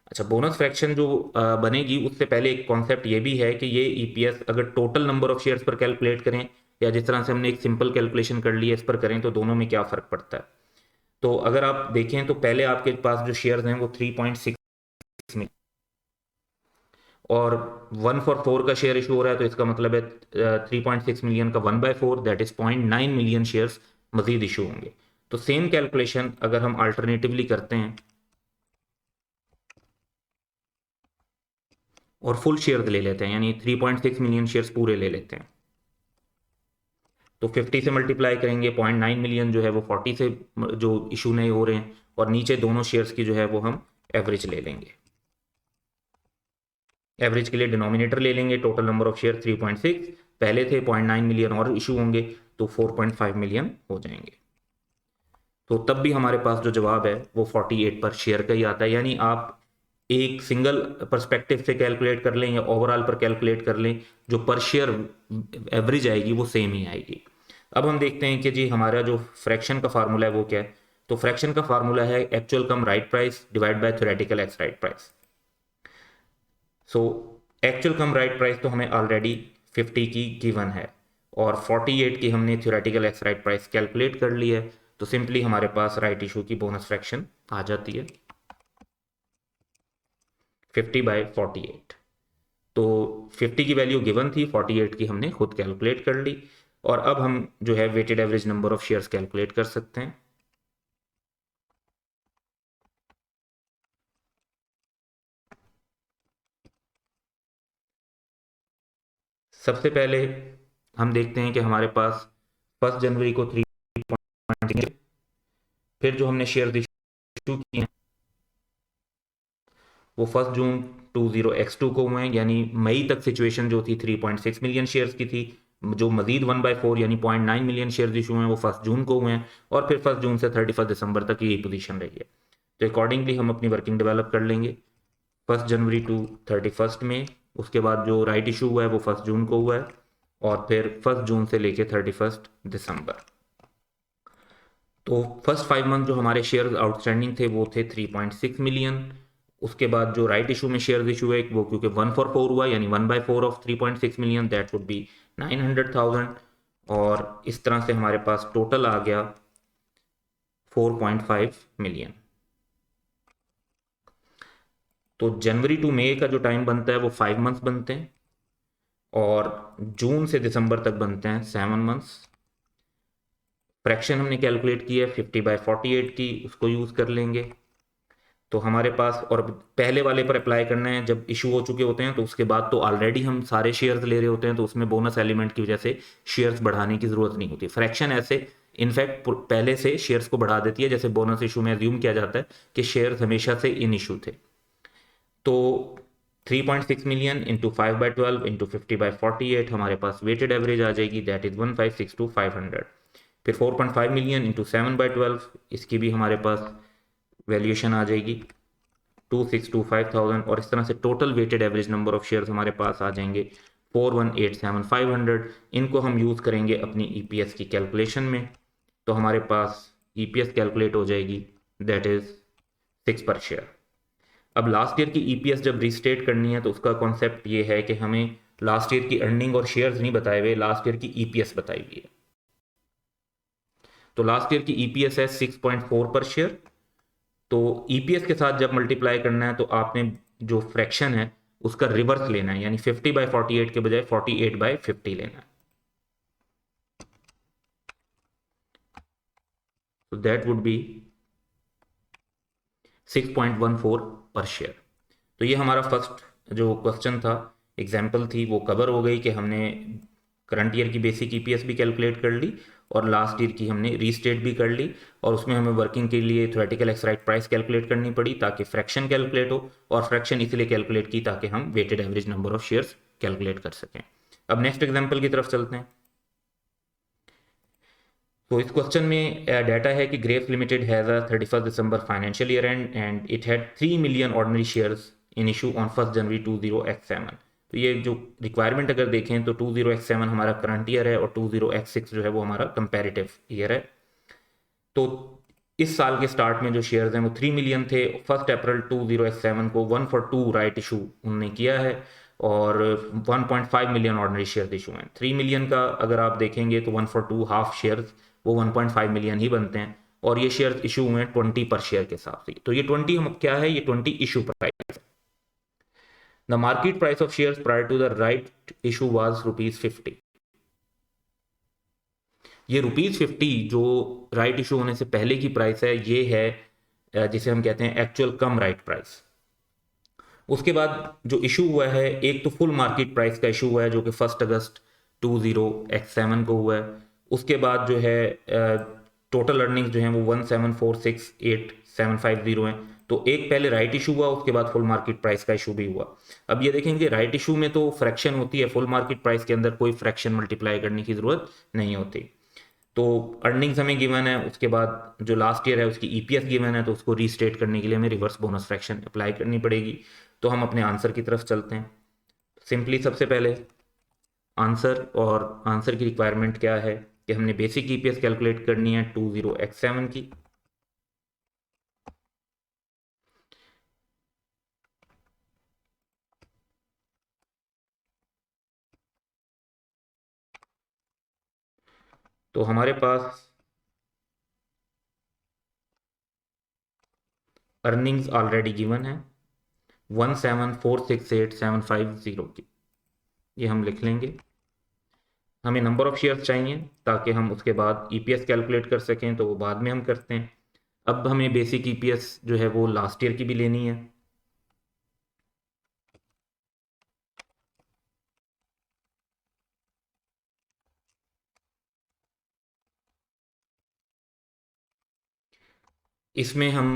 अच्छा, बोनस फ्रैक्शन जो बनेगी उससे पहले एक कॉन्सेप्ट ये भी है कि ये ईपीएस अगर टोटल नंबर ऑफ शेयर्स पर कैलकुलेट करें, या जिस तरह से हमने एक सिंपल कैलकुलेशन कर ली है इस पर करें, तो दोनों में क्या फ़र्क पड़ता है। तो अगर आप देखें तो पहले आपके पास जो शेयर्स हैं वो 3.6 में, और 1/4 का शेयर इशू हो रहा है, तो इसका मतलब है 3.6 मिलियन का 1/4 दैट इज 0.9 मिलियन शेयर्स मजीद इशू होंगे। तो सेम कैलकुलेशन अगर हम अल्टरनेटिवली करते हैं और फुल शेयर ले लेते हैं, यानी 3.6 मिलियन शेयर्स पूरे ले लेते हैं, तो 50 से मल्टीप्लाई करेंगे, 0.9 मिलियन जो है वो 40 से जो इशू नहीं हो रहे हैं, और नीचे दोनों शेयर्स की जो है वो हम एवरेज ले लेंगे। एवरेज के लिए डिनोमिनेटर ले लेंगे, टोटल नंबर ऑफ शेयर 3.6 पहले थे, 0.9 मिलियन और इशू होंगे, तो 4.5 मिलियन हो जाएंगे। तो तब भी हमारे पास जो जवाब है वो 48 पर शेयर का ही आता है। यानी आप एक सिंगल पर्सपेक्टिव से कैलकुलेट कर लें या ओवरऑल पर कैलकुलेट कर लें, जो पर शेयर एवरेज आएगी वो सेम ही आएगी। अब हम देखते हैं कि जी हमारा जो फ्रैक्शन का फार्मूला है वो क्या है। तो फ्रैक्शन का फार्मूला है actual come right price divide by theoretical x right price. So actual come right price तो हमें ऑलरेडी 50 की गिवन है और 48 की हमने theoretical x right price calculate कर ली है। तो सिंपली हमारे पास राइट इशू की बोनस फ्रैक्शन आ जाती है 50/48। तो 50 की वैल्यू गिवन थी, 48 की हमने खुद कैलकुलेट कर ली। और अब हम जो है weighted average number of shares calculate कर सकते हैं। सबसे पहले हम देखते हैं कि हमारे पास 1 जनवरी को 3, फिर जो हमने शेयर इशू किए हैं वो 1 जून 20x2 को हुए हैं, यानी मई तक सिचुएशन जो थी 3.6 मिलियन शेयर्स की थी। जो मजीद 1/4 यानी 0.9 मिलियन शेयर्स इशू हैं वो 1 जून को हुए हैं और फिर 1 जून से 31 दिसंबर तक यही पोजीशन रही है। तो अकॉर्डिंगली हम अपनी वर्किंग डेवलप कर लेंगे 1 जनवरी टू 31 में। उसके बाद जो राइट इशू हुआ है वो 1 जून को हुआ है और फिर 1 जून से लेके 31 दिसंबर। तो फर्स्ट 5 मंथ जो हमारे शेयर आउटस्टैंडिंग थे वो थे 3.6 मिलियन। उसके बाद जो राइट इशू में शेयर इशू हुए वो क्योंकि 1/4 हुआ यानी 1/4 of 3.6 million that would B 900,000। और इस तरह से हमारे पास टोटल आ गया 4.5 मिलियन। तो जनवरी टू मई का जो टाइम बनता है वो 5 मंथ्स बनते हैं और जून से दिसंबर तक बनते हैं 7 मंथ्स। फ्रैक्शन हमने कैलकुलेट की है 50/48 की, उसको यूज़ कर लेंगे। तो हमारे पास और पहले वाले पर अप्लाई करना है जब इशू हो चुके होते हैं, तो उसके बाद तो ऑलरेडी हम सारे शेयर्स ले रहे होते हैं तो उसमें बोनस एलिमेंट की वजह से शेयर्स बढ़ाने की ज़रूरत नहीं होती। फ्रैक्शन ऐसे इनफैक्ट पहले से शेयर्स को बढ़ा देती है, जैसे बोनस इशू में अज्यूम किया जाता है कि शेयर्स हमेशा से इन इशू थे। तो 3.6 मिलियन इंटू 5/12 इंटू 50/48 हमारे पास वेटेड एवरेज आ जाएगी दैट इज 1562,500। फिर 4.5 मिलियन इंटू 7/12 इसकी भी हमारे पास वैल्यूएशन आ जाएगी 2,625,000 और इस तरह से total weighted average number of shares हमारे पास आ जाएंगे 4,187,500। इनको हम यूज़ करेंगे अपनी ईपीएस की कैलकुलेशन में। तो हमारे पास ईपीएस कैलकुलेट हो जाएगी दैट इज 6 पर शेयर। अब लास्ट ईयर की ईपीएस जब रिस्टेट करनी है तो उसका कॉन्सेप्ट ये है कि हमें लास्ट ईयर की अर्निंग और शेयर्स नहीं बताए हुए, लास्ट ईयर की ईपीएस बताई हुई है। तो लास्ट ईयर की ईपीएस है 6.4 पर शेयर। तो ईपीएस के साथ जब मल्टीप्लाई करना है तो आपने जो फ्रैक्शन है उसका रिवर्स लेना है, यानी 50/48 के बजाय 48/50 लेना है। तो दैट वुड बी 6.14 पर शेयर। तो ये हमारा फर्स्ट जो क्वेश्चन था, एग्जाम्पल थी, वो कवर हो गई कि हमने करंट ईयर की बेसिक ईपीएस भी कैलकुलेट कर ली और लास्ट ईयर की हमने रीस्टेट भी कर ली। और उसमें हमें वर्किंग के लिए theoretical x right price calculate करनी पड़ी ताकि फ्रैक्शन कैलकुलेट हो, और फ्रैक्शन इसलिए कैलकुलेट की ताकि हम weighted average number of shares calculate कर सकें। अब नेक्स्ट एग्जाम्पल की तरफ चलते हैं। तो इस क्वेश्चन में डाटा है कि grief limited has a 31 December financial year and it had 3 million ordinary shares in issue on 1 January 20x7। तो ये जो रिक्वायरमेंट अगर देखें तो 20x7 हमारा करंट ईयर है और 20x6 जो है वो हमारा कंपैरेटिव ईयर है। तो इस साल के स्टार्ट में जो शेयर्स हैं वो 3 मिलियन थे। 1 अप्रैल 20x7 को 1/2 राइट इशू उन्होंने किया है और 1.5 मिलियन ऑर्डिनरी शेयर इशू हैं। 3 मिलियन का अगर आप देखेंगे तो 1/2 हाफ शेयर्स वो 1.5 मिलियन ही बनते हैं और ये शेयर इशू हुए हैं 20 पर शेयर के हिसाब से। तो ये 20 हम क्या है, ये 20 issue price. The market price of shares prior to the right issue was ₹50। ये ₹50 जो राइट इशू होने से पहले की प्राइस है, ये है जिसे हम कहते हैं एक्चुअल कम राइट प्राइस। उसके बाद जो इशू हुआ है, एक तो फुल मार्केट प्राइस का इशू हुआ है जो कि 1 अगस्त 20x7 को हुआ है। उसके बाद जो है टोटल अर्निंग्स जो हैं वो 1,7468,750 हैं। तो एक पहले राइट इशू हुआ, उसके बाद फुल मार्केट प्राइस का इशू भी हुआ। अब ये देखेंगे राइट इशू में तो फ्रैक्शन होती है, फुल मार्केट प्राइस के अंदर कोई फ्रैक्शन मल्टीप्लाई करने की ज़रूरत नहीं होती। तो अर्निंग्स हमें गिवन है, उसके बाद जो लास्ट ईयर है उसकी ईपीएस गिवन है, तो उसको रीस्टेट करने के लिए हमें रिवर्स बोनस फ्रैक्शन अप्लाई करनी पड़ेगी। तो हम अपने आंसर की तरफ चलते हैं। सिंपली सबसे पहले आंसर, और आंसर की रिक्वायरमेंट क्या है कि हमने बेसिक ईपीएस कैलकुलेट करनी है 20x7 की। तो हमारे पास अर्निंग्स ऑलरेडी गिवन है 17468,750 की, ये हम लिख लेंगे। हमें नंबर ऑफ शेयर्स चाहिए ताकि हम उसके बाद ईपीएस कैलकुलेट कर सकें, तो वो बाद में हम करते हैं। अब हमें बेसिक ईपीएस जो है वो लास्ट ईयर की भी लेनी है। इसमें हम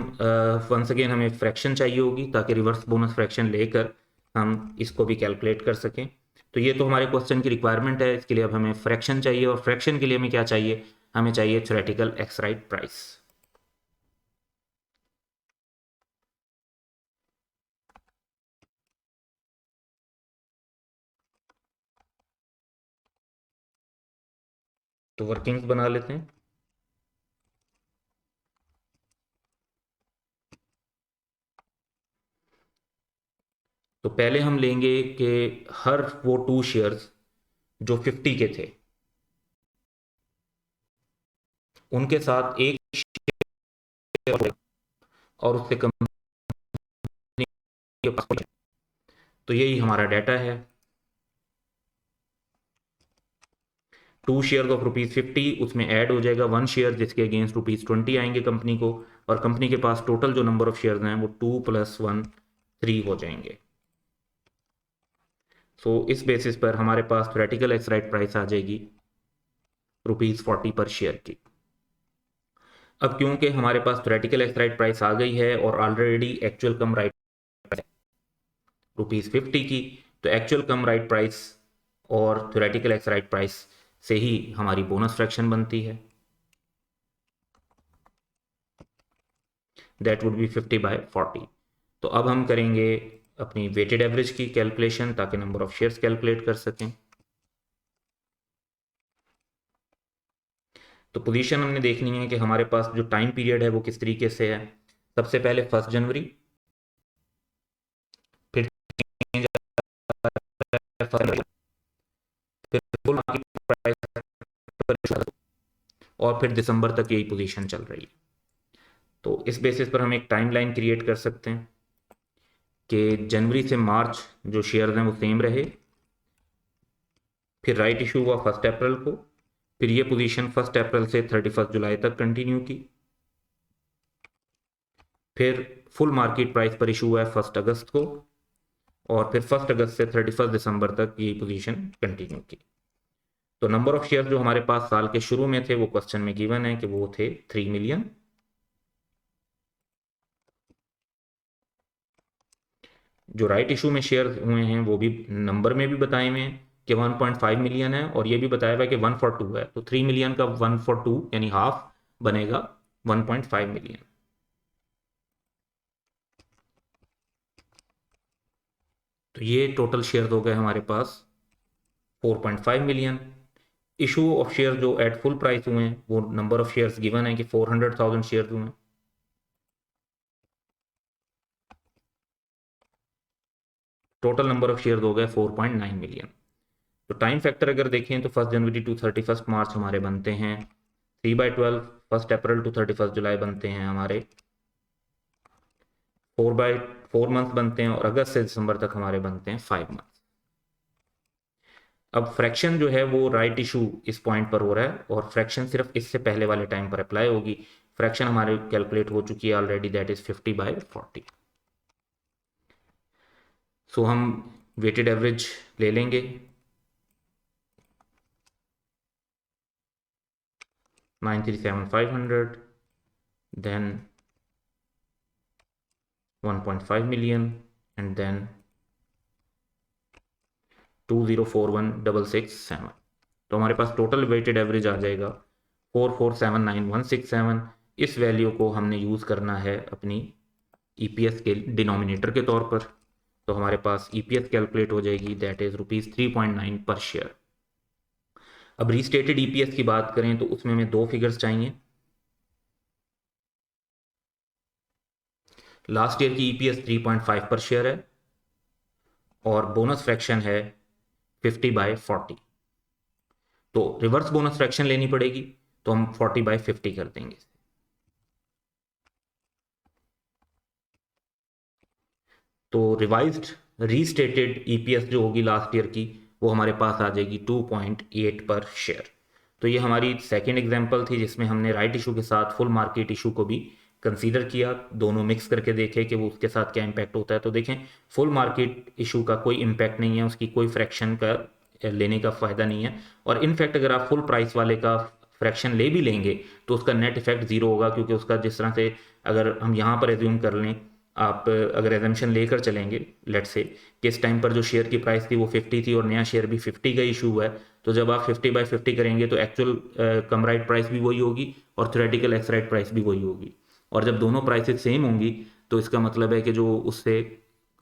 वंस अगेन हमें फ्रैक्शन चाहिए होगी ताकि रिवर्स बोनस फ्रैक्शन लेकर हम इसको भी कैलकुलेट कर सकें। तो ये तो हमारे क्वेश्चन की रिक्वायरमेंट है। इसके लिए अब हमें फ्रैक्शन चाहिए, और फ्रैक्शन के लिए हमें क्या चाहिए, हमें चाहिए थ्योरेटिकल एक्स राइट प्राइस। तो वर्किंग्स बना लेते हैं। तो पहले हम लेंगे कि हर वो 2 शेयर्स जो 50 के थे उनके साथ एक शेयर और उससे कंपनी के पास, तो यही हमारा डाटा है। 2 शेयर ऑफ ₹50, उसमें ऐड हो जाएगा 1 शेयर जिसके अगेंस्ट ₹20 आएंगे कंपनी को, और कंपनी के पास टोटल जो नंबर ऑफ शेयर हैं वो 2 + 1 3 हो जाएंगे। सो इस बेसिस पर हमारे पास थ्योरेटिकल एक्स राइट प्राइस आ जाएगी ₹40 पर शेयर की। अब क्योंकि हमारे पास थ्योरेटिकल एक्स राइट प्राइस आ गई है और ऑलरेडी एक्चुअल कम राइट ₹50 की, तो एक्चुअल कम राइट प्राइस और थ्योरेटिकल एक्स राइट प्राइस से ही हमारी बोनस फ्रैक्शन बनती है। That would B 50/40। तो अब हम करेंगे अपनी वेटेड एवरेज की कैलकुलेशन ताकि नंबर ऑफ शेयर्स कैलकुलेट कर सकें। तो पोजीशन हमने देखनी है कि हमारे पास जो टाइम पीरियड है वो किस तरीके से है। सबसे पहले 1 जनवरी, फिर फिर फुल मार्केट प्राइस, और फिर दिसंबर तक यही पोजीशन चल रही है। तो इस बेसिस पर हम एक टाइमलाइन क्रिएट कर सकते हैं कि जनवरी से मार्च जो शेयर्स हैं वो सेम रहे, फिर राइट इशू हुआ 1 अप्रैल को, फिर ये पोजीशन 1 अप्रैल से 31 जुलाई तक कंटिन्यू की, फिर फुल मार्केट प्राइस पर इशू हुआ है 1 अगस्त को, और फिर 1 अगस्त से 31 दिसंबर तक ये पोजीशन कंटिन्यू की। तो नंबर ऑफ शेयर जो हमारे पास साल के शुरू में थे वो क्वेश्चन में गिवन है कि वो थे 3 मिलियन। जो राइट इशू में शेयर हुए हैं वो भी नंबर में भी बताए हुए हैं कि 1.5 मिलियन है, और ये भी बताया हुआ है कि 1/2 है। तो 3 मिलियन का 1/2 यानी हाफ बनेगा 1.5 मिलियन। तो ये टोटल शेयर हो गए हमारे पास 4.5 मिलियन। इशू ऑफ शेयर जो एट फुल प्राइस हुए हैं वो नंबर ऑफ शेयर्स गिवन है कि 400,000 शेयर हुए हैं। टोटल नंबर ऑफ शेयर हो गए 4.9 मिलियन। तो टाइम फैक्टर अगर देखें तो 1 जनवरी टू 31 मार्च हमारे बनते हैं 3/12, 1 अप्रैल टू 31 जुलाई बनते हैं हमारे 4/4 मंथ बनते हैं, और अगस्त से दिसंबर तक हमारे बनते हैं 5 मंथ। अब फ्रैक्शन जो है वो राइट इशू इस पॉइंट पर हो रहा है, और फ्रैक्शन सिर्फ इससे पहले वाले टाइम पर अप्लाई होगी। फ्रैक्शन हमारे कैलकुलेट हो चुकी है ऑलरेडी, दैट इज 50/40। सो हम वेटेड एवरेज ले लेंगे 937,500, then 1.5 million, and then 204,167। तो हमारे पास टोटल वेटेड एवरेज आ जाएगा 4479,167, इस वैल्यू को हमने यूज़ करना है अपनी ईपीएस के डिनोमिनेटर के तौर पर। तो हमारे पास ईपीएस कैलकुलेट हो जाएगी, दैट इज ₹3.9 पर शेयर। अब रीस्टेटेड ईपीएस की बात करें तो उसमें हमें दो फिगर्स चाहिए। लास्ट ईयर की ईपीएस 3.5 पर शेयर है और बोनस फ्रैक्शन है 50/40। तो रिवर्स बोनस फ्रैक्शन लेनी पड़ेगी, तो हम 40/50 कर देंगे। तो रिवाइज्ड रीस्टेटेड ईपीएस जो होगी लास्ट ईयर की, वो हमारे पास आ जाएगी 2.8 पर शेयर। तो ये हमारी सेकेंड एग्जांपल थी जिसमें हमने राइट इशू के साथ फुल मार्केट इशू को भी कंसीडर किया, दोनों मिक्स करके देखे कि वो उसके साथ क्या इम्पैक्ट होता है। तो देखें, फुल मार्केट इशू का कोई इम्पैक्ट नहीं है, उसकी कोई फ्रैक्शन का लेने का फ़ायदा नहीं है। और इनफैक्ट अगर आप फुल प्राइस वाले का फ्रैक्शन ले भी लेंगे तो उसका नेट इफेक्ट ज़ीरो होगा, क्योंकि उसका जिस तरह से अगर हम यहाँ पर एज्यूम कर लें, आप अगर एजम्पशन लेकर चलेंगे लेट्स से कि इस टाइम पर जो शेयर की प्राइस थी वो 50 थी और नया शेयर भी 50 का इशू हुआ है, तो जब आप 50/50 करेंगे तो एक्चुअल कम राइट प्राइस भी वही होगी और थ्योरेटिकल एक्स राइट प्राइस भी वही होगी। और जब दोनों प्राइसेस सेम होंगी तो इसका मतलब है कि जो उससे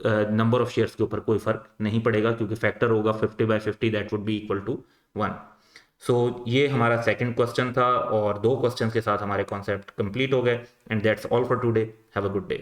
नंबर ऑफ शेयर्स के ऊपर कोई फर्क नहीं पड़ेगा, क्योंकि फैक्टर होगा 50/50, that would be equal to 1। So ये हमारा सेकंड क्वेश्चन था और दो क्वेश्चन के साथ हमारे कॉन्सेप्ट कंप्लीट हो गए। And that's all for today. Have a good day.